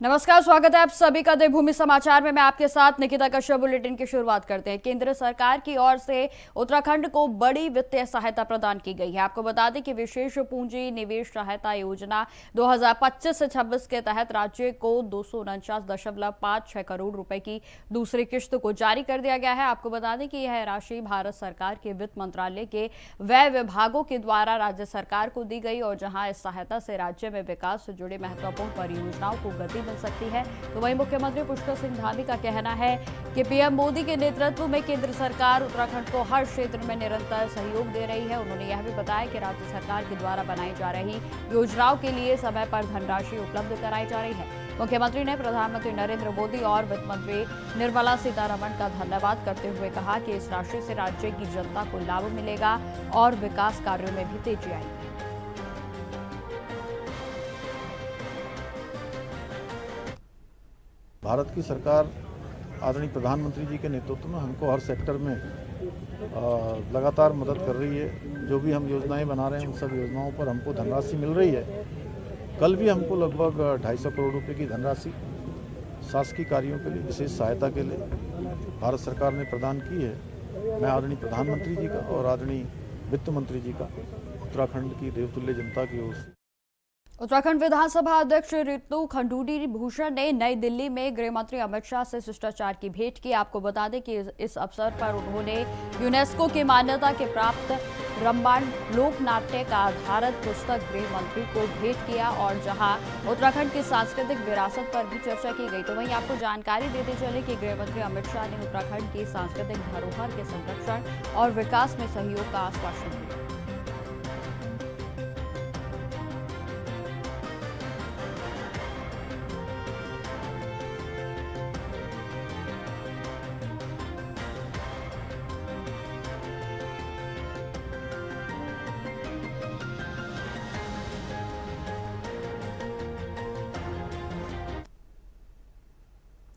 नमस्कार, स्वागत है आप सभी का देवभूमि समाचार में। मैं आपके साथ निकिता कश्यप। बुलेटिन की शुरुआत करते हैं। केंद्र सरकार की ओर से उत्तराखंड को बड़ी वित्तीय सहायता प्रदान की गई है। आपको बता दें कि विशेष पूंजी निवेश सहायता योजना 2025 से 26 के तहत राज्य को 249.56 करोड़ रुपए की दूसरी किश्त को जारी कर दिया गया है। आपको बता दें कि यह राशि भारत सरकार के वित्त मंत्रालय के व्यय विभागों के द्वारा राज्य सरकार को दी गई और जहां इस सहायता से राज्य में विकास से जुड़ी महत्वपूर्ण परियोजनाओं को गति मिल सकती है। तो वहीं मुख्यमंत्री पुष्कर सिंह धामी का कहना है कि पीएम मोदी के नेतृत्व में केंद्र सरकार उत्तराखंड को हर क्षेत्र में निरंतर सहयोग दे रही है। उन्होंने यह भी बताया कि राज्य सरकार के द्वारा बनाई जा रही योजनाओं के लिए समय पर धनराशि उपलब्ध कराई जा रही है। मुख्यमंत्री ने प्रधानमंत्री नरेंद्र मोदी और वित्त मंत्री निर्मला सीतारमण का धन्यवाद करते हुए कहा कि इस राशि से राज्य की जनता को लाभ मिलेगा और विकास कार्यों में भी तेजी आएगी। भारत की सरकार आदरणीय प्रधानमंत्री जी के नेतृत्व में हमको हर सेक्टर में लगातार मदद कर रही है। जो भी हम योजनाएं बना रहे हैं उन सब योजनाओं पर हमको धनराशि मिल रही है। कल भी हमको लगभग 250 करोड़ रुपए की धनराशि शासकीय कार्यों के लिए, विशेष सहायता के लिए भारत सरकार ने प्रदान की है। मैं आदरणीय प्रधानमंत्री जी का और आदरणीय वित्त मंत्री जी का उत्तराखंड की देवतुल्य जनता की ओर से। उत्तराखंड विधानसभा अध्यक्ष ऋतु खंडूरी भूषण ने नई दिल्ली में गृह मंत्री अमित शाह से शिष्टाचार की भेंट की। आपको बता दें कि इस अवसर पर उन्होंने यूनेस्को की मान्यता के प्राप्त रामायण लोक नाट्य का आधारित पुस्तक गृह मंत्री को भेंट किया और जहां उत्तराखंड की सांस्कृतिक विरासत पर भी चर्चा की गई। तो वहीं आपको जानकारी देते चले कि गृह मंत्री अमित शाह ने उत्तराखंड की सांस्कृतिक धरोहर के संरक्षण और विकास में सहयोग का आश्वासन दिया।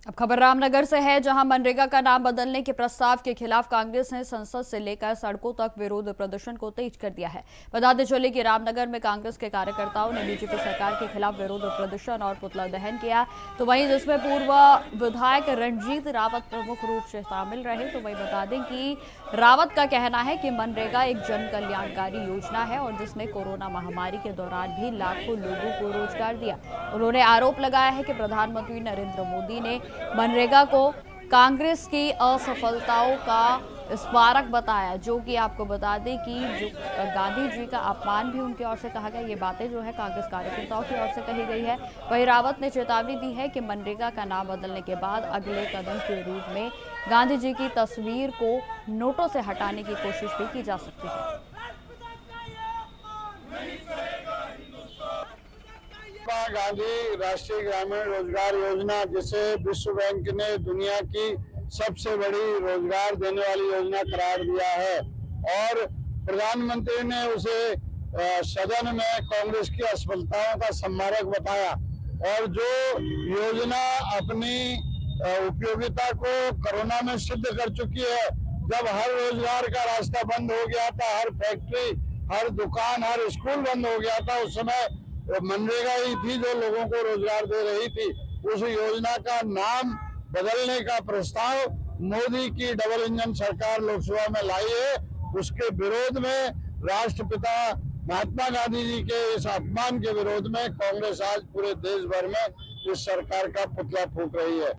अब खबर रामनगर से है, जहां मनरेगा का नाम बदलने के प्रस्ताव के खिलाफ कांग्रेस ने संसद से लेकर सड़कों तक विरोध प्रदर्शन को तेज कर दिया है। बताते चले कि रामनगर में कांग्रेस के कार्यकर्ताओं ने बीजेपी सरकार के खिलाफ विरोध प्रदर्शन और पुतला दहन किया। तो वहीं जिसमें पूर्व विधायक रणजीत रावत प्रमुख रूप से शामिल रहे। तो वहीं बता दें कि रावत का कहना है कि मनरेगा एक जन कल्याणकारी योजना है और जिसने कोरोना महामारी के दौरान भी लाखों लोगों को रोजगार दिया। उन्होंने आरोप लगाया है कि प्रधानमंत्री नरेंद्र मोदी ने मनरेगा को कांग्रेस की असफलताओं का स्मारक बताया, जो कि आपको बता दें कि जो गांधी जी का अपमान भी उनकी ओर से कहा गया। ये बातें जो है कांग्रेस कार्यकर्ताओं की ओर से कही गई है। वहीं रावत ने चेतावनी दी है कि मनरेगा का नाम बदलने के बाद अगले कदम के रूप में गांधी जी की तस्वीर को नोटों से हटाने की कोशिश भी की जा सकती है। महात्मा गांधी राष्ट्रीय ग्रामीण रोजगार योजना, जिसे विश्व बैंक ने दुनिया की सबसे बड़ी रोजगार देने वाली योजना करार दिया है और प्रधानमंत्री ने उसे सदन में कांग्रेस की असफलताओं का स्मारक बताया। और जो योजना अपनी उपयोगिता को कोरोना में सिद्ध कर चुकी है, जब हर रोजगार का रास्ता बंद हो गया था, हर फैक्ट्री, हर दुकान, हर स्कूल बंद हो गया था, उस समय मनरेगा ही थी जो लोगों को रोजगार दे रही थी। उस योजना का नाम बदलने का प्रस्ताव मोदी की डबल इंजन सरकार लोकसभा में लाई है। उसके विरोध में राष्ट्रपिता महात्मा गांधी जी के इस अपमान के विरोध में कांग्रेस आज पूरे देश भर में इस सरकार का पुतला फूंक रही है।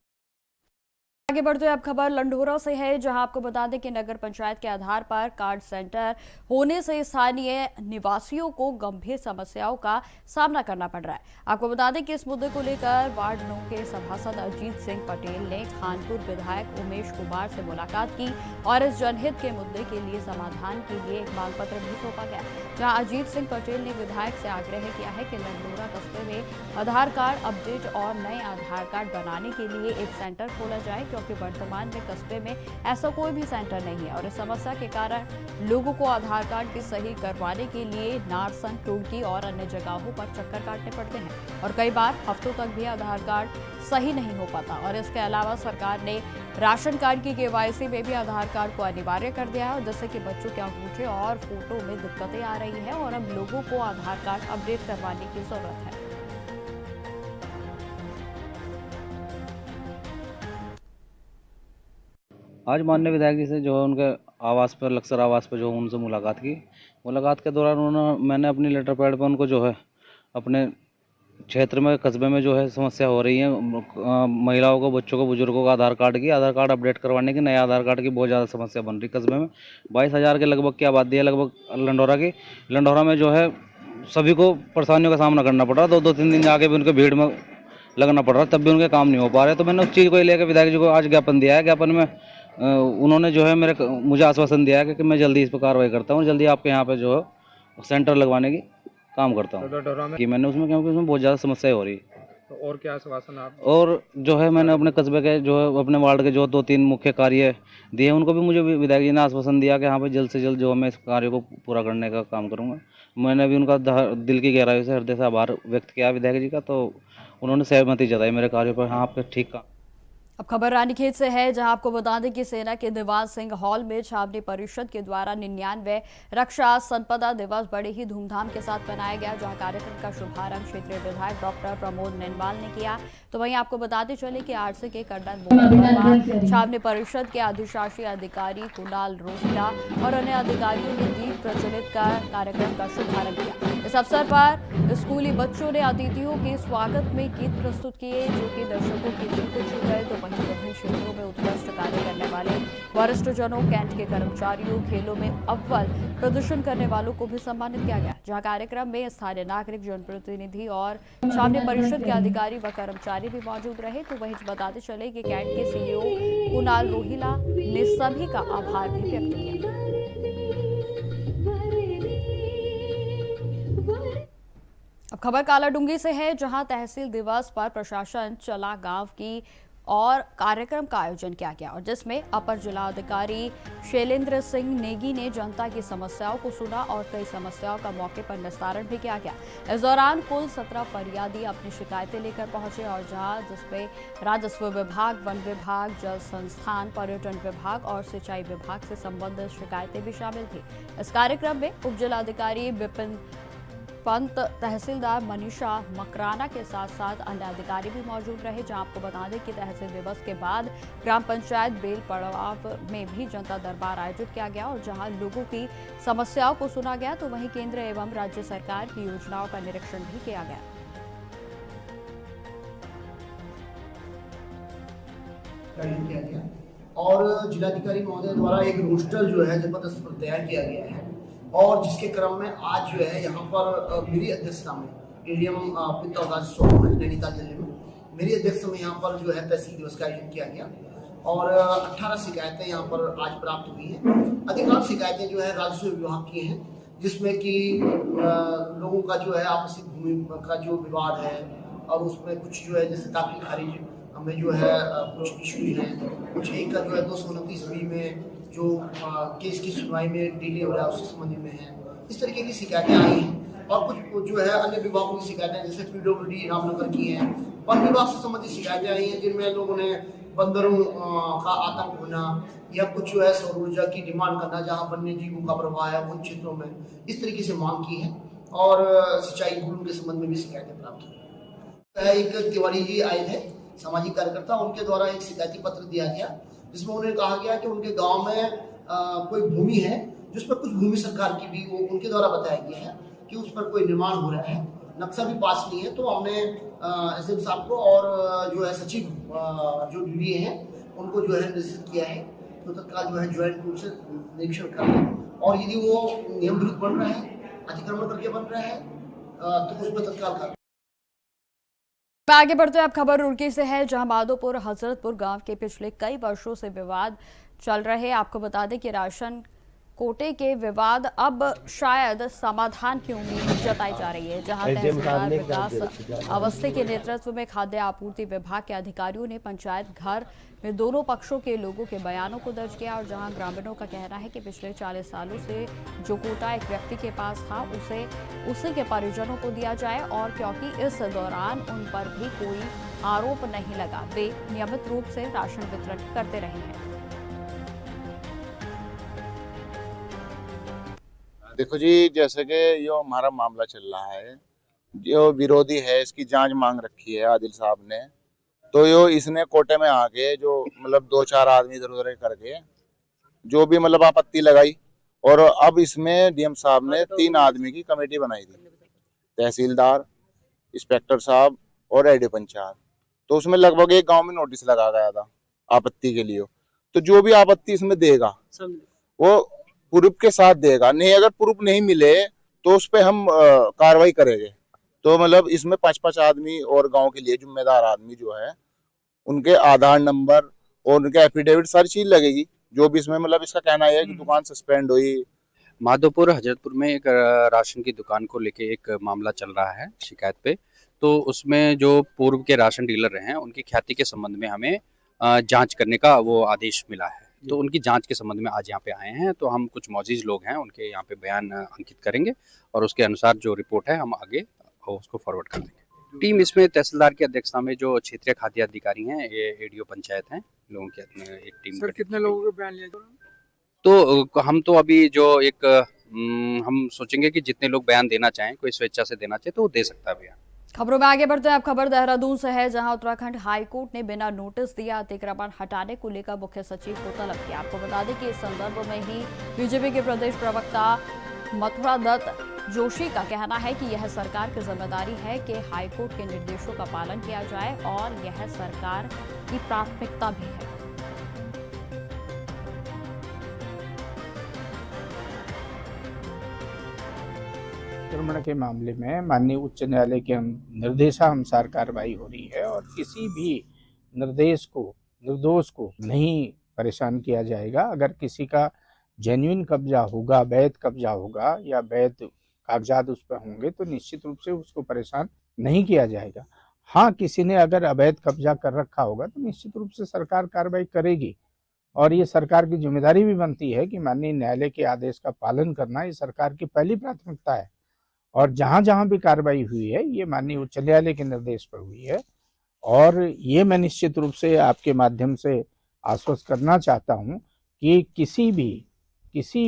आगे बढ़ते अब खबर लंढोरा से है, जहां आपको बता दें कि नगर पंचायत के आधार पर कार्ड सेंटर होने से स्थानीय निवासियों को गंभीर समस्याओं का सामना करना पड़ रहा है। आपको बता दें कि इस मुद्दे को लेकर वार्ड 9 के सभासद अजीत सिंह पटेल ने खानपुर विधायक उमेश कुमार से मुलाकात की और इस जनहित के मुद्दे के लिए समाधान के लिए एक मांग पत्र भी सौंपा गया, जहाँ अजीत सिंह पटेल ने विधायक से आग्रह किया है कि लंढोरा कस्बे में आधार कार्ड अपडेट और नए आधार कार्ड बनाने के लिए एक सेंटर खोला जाए, क्योंकि वर्तमान में कस्बे में ऐसा कोई भी सेंटर नहीं है और इस समस्या के कारण लोगों को आधार कार्ड की सही करवाने के लिए नारसन, टुड़की और अन्य जगहों पर चक्कर काटने पड़ते हैं और कई बार हफ्तों तक भी आधार कार्ड सही नहीं हो पाता। और इसके अलावा सरकार ने राशन कार्ड की केवाईसी में भी आधार कार्ड को अनिवार्य कर दिया है और जिससे कि बच्चों के अंगूठे और फोटो में दिक्कतें आ रही है और अब लोगों को आधार कार्ड अपडेट करवाने की जरूरत है। आज माननीय विधायक जी से जो है उनके आवास पर, लक्सर आवास पर जो उनसे मुलाकात की। मुलाकात के दौरान मैंने अपनी लेटर पैड पर उनको जो है अपने क्षेत्र में, कस्बे में जो है समस्या हो रही है, महिलाओं को, बच्चों को, बुजुर्गों का आधार कार्ड अपडेट करवाने की, नए आधार कार्ड की बहुत ज़्यादा समस्या बन रही कस्बे में। 22,000 के लगभग की आबादी है लगभग लंडौरा की। लंडौरा में जो है सभी को परेशानियों का सामना करना पड़ रहा है। 2-3 दिन आगे भी उनके भीड़ में लगना पड़ रहा है, तब भी उनके काम नहीं हो पा रहे। तो मैंने उस चीज़ को लेकर विधायक जी को आज ज्ञापन दिया है। ज्ञापन में उन्होंने जो है मुझे आश्वासन दिया है कि मैं जल्दी इस पर कार्रवाई करता हूँ, जल्दी आपके यहाँ पे जो है सेंटर लगवाने की काम करता हूँ कि मैंने उसमें, क्योंकि उसमें बहुत ज़्यादा समस्या हो रही है। तो और क्या आश्वासन आप? और जो है मैंने अपने कस्बे के जो है अपने वार्ड के जो 2-3 मुख्य कार्य दिए, उनको भी मुझे विधायक जी ने आश्वासन दिया कि हाँ भाई जल्द से जल्द जो मैं इस कार्य को पूरा करने का काम करूँगा। मैंने भी उनका दिल की गहराई से, हृदय से आभार व्यक्त किया विधायक जी का। तो उन्होंने सहमति जताई मेरे कार्य पर। हाँ, आपका ठीक काम। अब खबर रानीखेत से है, जहां आपको बता दें कि सेना के निवास सिंह हॉल में छावनी परिषद के द्वारा 99वें रक्षा संपदा दिवस बड़े ही धूमधाम के साथ मनाया गया, जहां कार्यक्रम का शुभारंभ क्षेत्रीय विधायक डॉक्टर प्रमोद नेनवाल ने किया। तो वहीं आपको बताते चले कि आरसी के कर्नल मोहन वर्मा, छावनी परिषद के अधिशासी अधिकारी कुणाल रोहिला और अन्य अधिकारियों ने दीप प्रज्वलित कर कार्यक्रम का शुभारंभ किया। इस अवसर पर स्कूली बच्चों ने अतिथियों के स्वागत में गीत प्रस्तुत किए, जो कि दर्शकों के दिल को छू गए। तो वहीं विभिन्न क्षेत्रों में उत्कृष्ट कार्य करने वाले वरिष्ठजनों, कैंट के कर्मचारियों, खेलों में अव्वल प्रदर्शन करने वालों को भी सम्मानित किया गया, जहां कार्यक्रम में स्थानीय नागरिक, जनप्रतिनिधि और छावनी परिषद के अधिकारी व कर्मचारी भी मौजूद रहे। तो वहीं बताते चले कि कैंट के सीईओ कुणाल रोहिला ने सभी का आभार भी व्यक्त किया। अब खबर कालाडूंगी से है, जहां तहसील दिवस पर प्रशासन चला गांव की और कार्यक्रम का आयोजन किया गया, और जिसमें अपर जिलाधिकारी शैलेंद्र सिंह नेगी ने जनता की समस्याओं को सुना और कई समस्याओं का मौके पर निस्तारण भी किया गया। इस दौरान कुल 17 फरियादी अपनी शिकायतें लेकर पहुंचे, और जिसमें राजस्व विभाग, वन विभाग, जल संस्थान, पर्यटन विभाग और सिंचाई विभाग से संबंधित शिकायतें भी शामिल थी। इस कार्यक्रम में उप जिलाधिकारी विपिन पंत, तहसीलदार मनीषा मकराना के साथ साथ अन्य अधिकारी भी मौजूद रहे। जहां आपको बता दें कि तहसील दिवस के बाद ग्राम पंचायत बेल पड़ाव में भी जनता दरबार आयोजित किया गया, और जहां लोगों की समस्याओं को सुना गया। तो वहीं केंद्र एवं राज्य सरकार की योजनाओं का निरीक्षण भी किया गया। और जिलाधिकारी महोदय द्वारा एक रोस्टर जो है जबरदस्त तैयार किया गया है, और जिसके क्रम में आज जो है यहाँ पर मेरी अध्यक्षता में एडीएम पित्तौराज सोम है नैनीताल जिले में, मेरी अध्यक्षता में यहाँ पर जो है तहसील दिवस का आयोजन किया गया, और 18 शिकायतें यहाँ पर आज प्राप्त हुई हैं। अधिकांश शिकायतें जो है राजस्व विभाग की हैं, जिसमें कि लोगों का जो है आपसी भूमि का जो विवाद है, और उसमें कुछ जो है जैसे दाखिल खारिज हमें जो है कुछ इशू है, कुछ एक का जो है 229B में जो केस की सुनवाई में डिले हो रहा है उसके संबंध में है। इस तरीके की शिकायतें आई हैं, और कुछ जो है अन्य विभागों की शिकायतें जैसे PWD रामनगर की हैं, वन विभाग से संबंधित शिकायतें आई हैं, जिनमें लोगों ने बंदरों का आतंक होना या कुछ जो है सौर ऊर्जा की डिमांड करना, जहाँ वन्य जीवों का प्रवाह है उन क्षेत्रों में, इस तरीके से मांग की है। और सिंचाई गुणों के संबंध में भी शिकायतें प्राप्त हुई। एक तिवारी जी आए थे सामाजिक कार्यकर्ता, उनके द्वारा एक शिकायती पत्र दिया गया, जिसमें उन्हें कहा गया कि उनके गांव में कोई भूमि है जिस पर कुछ भूमि सरकार की भी, वो उनके द्वारा बताया गया है कि उस पर कोई निर्माण हो रहा है, नक्शा भी पास नहीं है। तो हमने एसडीएम साहब को और जो है सचिव जो डीडी हैं उनको जो है निर्देशित किया है तो तत्काल जो है ज्वाइंट रूप से निरीक्षण करें, और यदि वो नियम विरुद्ध बन रहा है, अतिक्रमण करके बन रहा है, तो उस पर तत्काल कार्रवाई। आगे बढ़ते हैं, अब खबर रुड़की से है, जहां माधोपुर हजरतपुर गांव के पिछले कई वर्षों से विवाद चल रहे। आपको बता दें कि राशन कोटे के विवाद अब शायद समाधान की उम्मीद जताई जा रही है, जहां तहसीलदार विकास अवस्थी के नेतृत्व में खाद्य आपूर्ति विभाग के अधिकारियों ने पंचायत घर में दोनों पक्षों के लोगों के बयानों को दर्ज किया, और जहां ग्रामीणों का कहना है कि पिछले 40 सालों से जो कोटा एक व्यक्ति के पास था उसे के परिजनों को दिया जाए, और क्योंकि इस दौरान उन पर भी कोई आरोप नहीं लगा, वे नियमित रूप से राशन वितरण करते रहे हैं। देखो जी, जैसे कि यो हमारा मामला चल रहा है, जो विरोधी है इसकी जांच मांग रखी है आदिल साहब ने, तो यो इसने कोटे में आके जो मतलब 2-4 आदमी इधर उधर करके जो भी मतलब आपत्ति लगाई, और अब इसमें डीएम साहब ने 3 आदमी की कमेटी बनाई थी, तहसीलदार, इंस्पेक्टर साहब और एडी पंचायत। तो उसमें लगभग एक गांव में नोटिस लगा गया था आपत्ति के लिए। तो जो भी आपत्ति इसमें देगा वो प्रूफ के साथ देगा, नहीं अगर प्रूफ नहीं मिले तो उस पर हम कार्रवाई करेंगे। तो मतलब इसमें 5-5 आदमी और गांव के लिए जिम्मेदार आदमी जो है उनके आधार नंबर और उनके एफिडेविट सारी चीज लगेगी। जो भी इसमें मतलब इसका कहना है कि दुकान सस्पेंड हुई। माधोपुर हजरतपुर में एक राशन की दुकान को लेके एक मामला चल रहा है शिकायत पे। तो उसमें जो पूर्व के राशन डीलर हैं उनकी ख्याति के संबंध में हमें जांच करने का वो आदेश मिला है। तो उनकी जांच के संबंध में आज यहाँ पे आए हैं। तो हम कुछ मौजूद लोग हैं उनके यहाँ पे बयान अंकित करेंगे और उसके अनुसार जो रिपोर्ट है हम आगे उसको फॉरवर्ड कर देंगे। टीम इसमें तहसीलदार की अध्यक्षता में जो क्षेत्रीय खाद्य अधिकारी हैं, ये एडीओ पंचायत हैं, लोगों की एक टीम। सर कितने लोगों के बयान लिए? तो हम तो अभी जो एक हम सोचेंगे कि जितने लोग बयान देना चाहें, कोई स्वेच्छा से देना चाहे तो वो दे सकता है बयान। खबरों में आगे बढ़ते हैं। अब खबर देहरादून से है, जहां उत्तराखंड हाईकोर्ट ने बिना नोटिस दिया अतिक्रमण हटाने को लेकर मुख्य सचिव को तलब किया। आपको बता दें कि इस संदर्भ में ही बीजेपी के प्रदेश प्रवक्ता मथुरा दत्त जोशी का कहना है कि यह सरकार की जिम्मेदारी है कि हाईकोर्ट के निर्देशों का पालन किया जाए और यह सरकार की प्राथमिकता भी है। अतिक्रमण के मामले में माननीय उच्च न्यायालय के निर्देशानुसार कार्रवाई हो रही है और किसी भी निर्दोष को नहीं परेशान किया जाएगा। अगर किसी का जेन्युइन कब्जा होगा, वैध कब्जा होगा या वैध कागजात उस पर होंगे तो निश्चित रूप से उसको परेशान नहीं किया जाएगा। हाँ, किसी ने अगर अवैध कब्जा कर रखा होगा तो निश्चित रूप से सरकार कार्रवाई करेगी और ये सरकार की जिम्मेदारी भी बनती है कि माननीय न्यायालय के आदेश का पालन करना ये सरकार की पहली प्राथमिकता है। और जहां जहां भी कार्रवाई हुई है ये माननीय उच्च न्यायालय के निर्देश पर हुई है और ये मैं निश्चित रूप से आपके माध्यम से आश्वस्त करना चाहता हूं कि किसी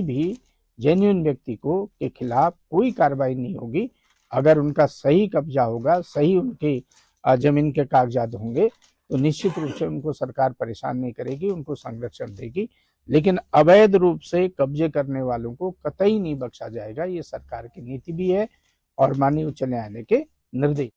भी जेन्युइन व्यक्ति के खिलाफ कोई कार्रवाई नहीं होगी। अगर उनका सही कब्जा होगा, सही उनकी जमीन के कागजात होंगे तो निश्चित रूप से उनको सरकार परेशान नहीं करेगी, उनको संरक्षण देगी। लेकिन अवैध रूप से कब्जे करने वालों को कतई नहीं बख्शा जाएगा। ये सरकार की नीति भी है और माननीय उच्च न्यायालय के निर्देश।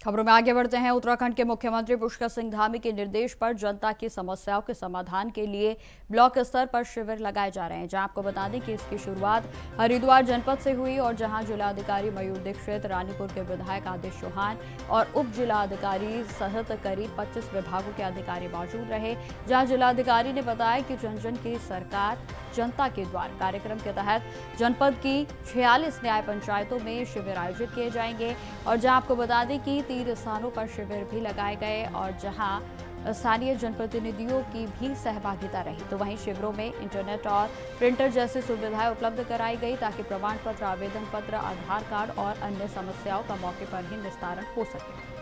खबरों में आगे बढ़ते हैं। उत्तराखंड के मुख्यमंत्री पुष्कर सिंह धामी के निर्देश पर जनता की समस्याओं के समाधान के लिए ब्लॉक स्तर पर शिविर लगाए जा रहे हैं, जहां आपको बता दें कि इसकी शुरुआत हरिद्वार जनपद से हुई और जहां जिलाधिकारी मयूर दीक्षित, रानीपुर के विधायक आदित्य चौहान और उप जिलाधिकारी सहित करीब 25 विभागों के अधिकारी मौजूद रहे। जहां जिलाधिकारी ने बताया कि जन जन की सरकार जनता के द्वार कार्यक्रम के तहत जनपद की 46 न्याय पंचायतों में शिविर आयोजित किए जाएंगे और जहां आपको बता दें कि 3 स्थानों पर शिविर भी लगाए गए और जहां स्थानीय जनप्रतिनिधियों की भी सहभागिता रही। तो वहीं शिविरों में इंटरनेट और प्रिंटर जैसी सुविधाएं उपलब्ध कराई गई ताकि प्रमाण पत्र, आवेदन पत्र, आधार कार्ड और अन्य समस्याओं का मौके पर ही निस्तारण हो सके।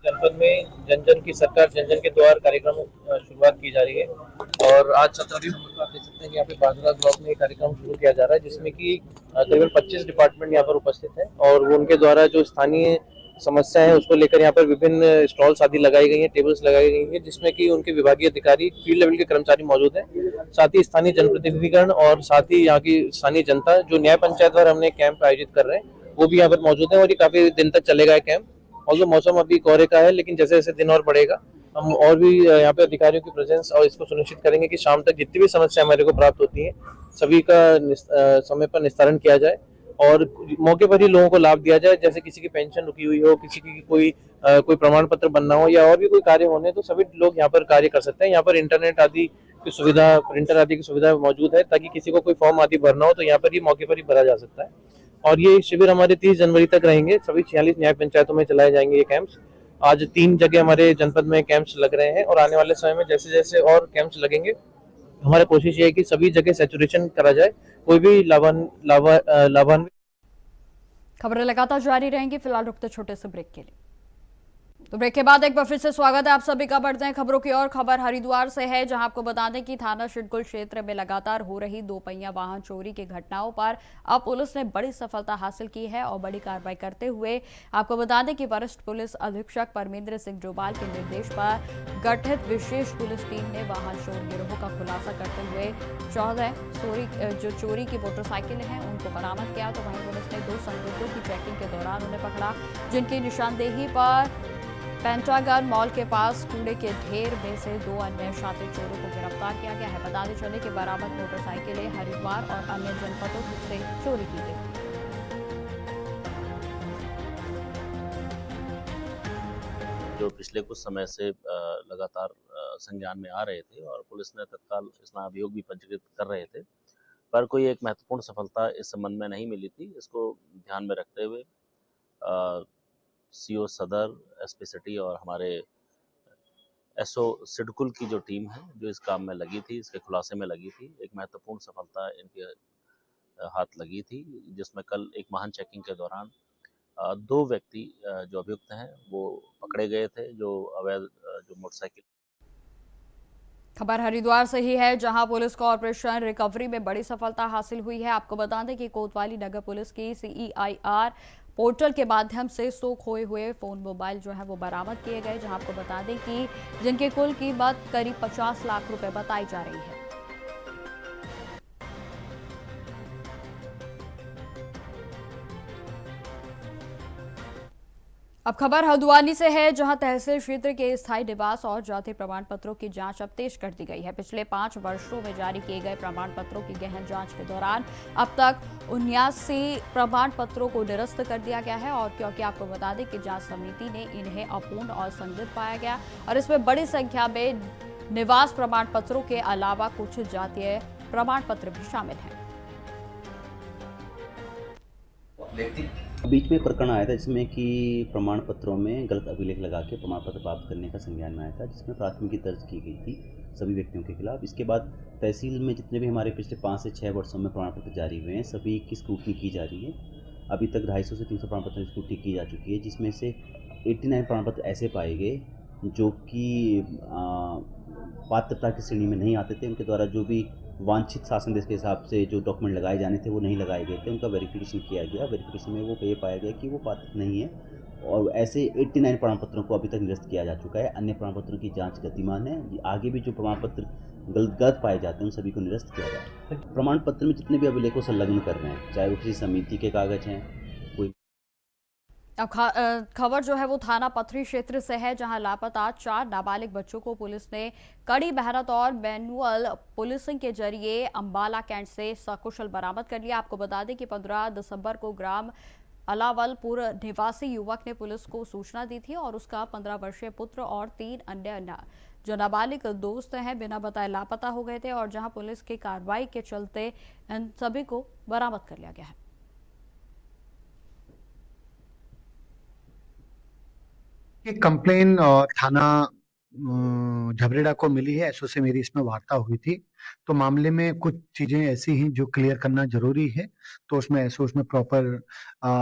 जनपद में जन जन की सरकार जन जन के द्वार कार्यक्रम शुरुआत की जा रही है और आज 17वीं नवंबर को आप देख सकते हैं कि यहाँ पे बाजरा ब्लॉक में ये कार्यक्रम शुरू किया जा रहा है, जिसमें कि करीबन 25 डिपार्टमेंट यहाँ पर उपस्थित हैं और वो उनके द्वारा जो स्थानीय समस्या है उसको लेकर यहाँ पर विभिन्न स्टॉल्स आदि लगाई गई हैं, टेबल्स लगाई गई हैं, जिसमें कि उनके विभागीय अधिकारी, फील्ड लेवल के कर्मचारी मौजूद हैं, साथ ही स्थानीय जनप्रतिनिधिगण और साथ ही यहाँ की स्थानीय जनता। जो न्याय पंचायत द्वारा हमने कैंप आयोजित कर रहे हैं वो भी यहाँ पर मौजूद है और ये काफी दिन तक चलेगा कैंप। और जो मौसम अभी कोहरे का है, लेकिन जैसे जैसे दिन और बढ़ेगा हम और भी यहाँ पे अधिकारियों की प्रेजेंस और इसको सुनिश्चित करेंगे कि शाम तक जितनी भी समस्या हमारे को प्राप्त होती है सभी का समय पर निस्तारण किया जाए और मौके पर ही लोगों को लाभ दिया जाए। जैसे किसी की पेंशन रुकी हुई हो, किसी की कोई प्रमाण पत्र बनना हो या और भी कोई कार्य होने, तो सभी लोग यहाँ पर कार्य कर सकते हैं। यहाँ पर इंटरनेट आदि की सुविधा, प्रिंटर आदि की सुविधा मौजूद है ताकि किसी को कोई फॉर्म आदि भरना हो तो यहाँ पर ही मौके पर ही भरा जा सकता है। और ये शिविर हमारे 30 जनवरी तक रहेंगे। सभी 46 न्याय पंचायतों में चलाए जाएंगे ये कैंप्स। आज 3 जगह हमारे जनपद में कैंप्स लग रहे हैं और आने वाले समय में जैसे जैसे और कैंप्स लगेंगे हमारी कोशिश ये है कि सभी जगह सैचुरेशन करा जाए, कोई भी लाभान्वित। खबरें लगातार जारी रहेंगी, फिलहाल रुकते छोटे से ब्रेक के लिए। तो ब्रेक के बाद एक बार फिर से स्वागत है आप सभी का। बढ़ते हैं खबरों की ओर। खबर हरिद्वार से है, जहां आपको बता दें कि थाना शिडकुल क्षेत्र में लगातार हो रही दोपहिया वाहन चोरी की घटनाओं पर अब पुलिस ने बड़ी सफलता हासिल की है और बड़ी कार्रवाई करते हुए आपको बता दें कि वरिष्ठ पुलिस अधीक्षक परमेंद्र सिंह डोभाल के निर्देश पर गठित विशेष पुलिस टीम ने वाहन चोर गिरोह का खुलासा करते हुए 14 जो चोरी की मोटरसाइकिलें हैं उनको बरामद किया। तो वहीं पुलिस ने 2 संदिग्धों की चेकिंग के दौरान उन्हें पकड़ा, जिनकी निशानदेही पर पेंटागन मॉल के पास कूड़े के ढेर में से 2 अन्य शातिर चोरों को गिरफ्तार किया गया है। बताते चले कि बरामद मोटरसाइकिलें हरिद्वार और अन्य जनपदों से चोरी की गई। जो पिछले कुछ समय से लगातार संज्ञान में आ रहे थे और पुलिस ने तत्काल इसमें अभियोग भी पंजीकृत कर रहे थे, पर कोई एक महत्वपूर्ण सफलता इस संबंध में नहीं मिली थी। इसको ध्यान में रखते हुए सीओ सदर, एसपी सिटी और हमारे एसओ सिडकुल की जो टीम है जो इस काम में लगी थी, इसके खुलासे में लगी थी, एक महत्वपूर्ण सफलता इनके हाथ लगी थी, जिसमें कल एक वाहन चेकिंग के दौरान 2 व्यक्ति जो अभियुक्त हैं वो पकड़े गए थे, जो अवैध जो मोटरसाइकिल। खबर हरिद्वार से ही है, जहां पुलिस को ऑपरेशन रिकवरी में बड़ी सफलता हासिल हुई है। आपको बता दें कि कोतवाली नगर पुलिस की CEIR पोर्टल के माध्यम से 100 खोए हुए फोन मोबाइल जो है वो बरामद किए गए, जहां आपको बता दें कि जिनकी कुल कीमत करीब 50 लाख रुपए बताई जा रही है। अब खबर हल्द्वानी से है, जहां तहसील क्षेत्र के स्थायी निवास और जाति प्रमाण पत्रों की जांच अब तेज कर दी गई है। पिछले 5 वर्षों में जारी किए गए प्रमाण पत्रों की गहन जांच के दौरान अब तक 79 प्रमाण पत्रों को निरस्त कर दिया गया है। और क्योंकि आपको बता दें कि जांच समिति ने इन्हें अपूर्ण और संदिग्ध पाया गया और इसमें बड़ी संख्या में निवास प्रमाण पत्रों के अलावा कुछ जातीय प्रमाण पत्र भी शामिल हैं। बीच में एक प्रकरण आया था जिसमें कि प्रमाण पत्रों में गलत अभिलेख लगा के प्रमाण पत्र प्राप्त करने का संज्ञान में आया था, जिसमें प्राथमिकी दर्ज की गई थी सभी व्यक्तियों के खिलाफ। इसके बाद तहसील में जितने भी हमारे पिछले 5 से 6 वर्षों में प्रमाण पत्र जारी हुए हैं, सभी की स्क्रूटनी की जा रही है। अभी तक 250 से 300 प्रमाण पत्र की स्क्रूटनी की जा चुकी है, जिसमें से 89 प्रमाण पत्र ऐसे पाए गए जो कि पात्रता की श्रेणी में नहीं आते थे। उनके द्वारा जो भी वांछित शासन देश के हिसाब से जो डॉक्यूमेंट लगाए जाने थे वो नहीं लगाए गए थे। उनका वेरिफिकेशन किया गया, वेरिफिकेशन में वो ये पाया गया कि वो पात्र नहीं है और ऐसे 89 प्रमाण पत्रों को अभी तक निरस्त किया जा चुका है। अन्य प्रमाण पत्रों की जांच गतिमान है। आगे भी जो प्रमाण पत्र गलत पाए जाते हैं उन सभी को निरस्त किया जाए। प्रमाण पत्र में जितने भी अभिलेखों संलग्न कर रहे हैं, चाहे वो किसी समिति के कागज हैं, कोई। अब खबर जो है वो थाना पथरी क्षेत्र से है, जहां लापता 4 नाबालिग बच्चों को पुलिस ने कड़ी मेहनत और मैनुअल पुलिसिंग के जरिए अंबाला कैंट से सकुशल बरामद कर लिया। आपको बता दें कि 15 दिसंबर को ग्राम अलावलपुर निवासी युवक ने पुलिस को सूचना दी थी और उसका 15 वर्षीय पुत्र और 3 अन्य जो नाबालिग दोस्त हैं बिना बताए लापता हो गए थे, और जहां पुलिस की कार्रवाई के चलते इन सभी को बरामद कर लिया गया है। एक कंप्लेन थाना झबरेड़ा को मिली है, एसओ से मेरी इसमें वार्ता हुई थी। तो मामले में कुछ चीजें ऐसी हैं जो क्लियर करना जरूरी है, तो उसमें एसओ उसमें प्रॉपर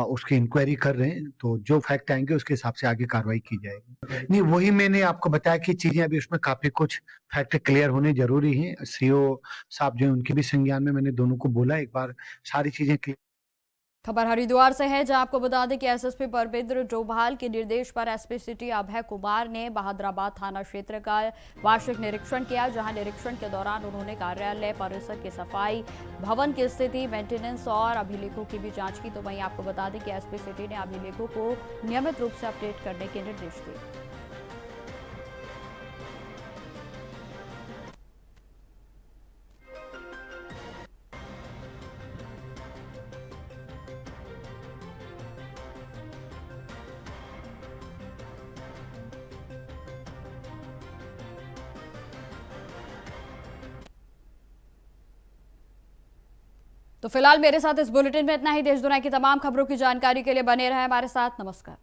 उसकी इंक्वायरी कर रहे हैं। तो जो फैक्ट आएंगे उसके हिसाब से आगे कार्रवाई की जाएगी। नहीं, वही मैंने आपको बताया कि चीजें अभी उसमें काफी कुछ फैक्ट क्लियर होने जरूरी है। सीओ साहब जो है उनके भी संज्ञान में मैंने दोनों को बोला एक बार सारी चीजें क्लियर। खबर हरिद्वार से है, जहां आपको बता दें कि एसएसपी परमेंद्र डोभाल के निर्देश पर एसपी सिटी अभय कुमार ने बहादुराबाद थाना क्षेत्र का वार्षिक निरीक्षण किया, जहां निरीक्षण के दौरान उन्होंने कार्यालय परिसर की सफाई, भवन की स्थिति, मेंटेनेंस और अभिलेखों की भी जांच की। तो वहीं आपको बता दें कि एसपी सिटी ने अभिलेखों को नियमित रूप से अपडेट करने के निर्देश दिए। तो फिलहाल मेरे साथ इस बुलेटिन में इतना ही। देश दुनिया की तमाम खबरों की जानकारी के लिए बने रहें हमारे साथ। नमस्कार।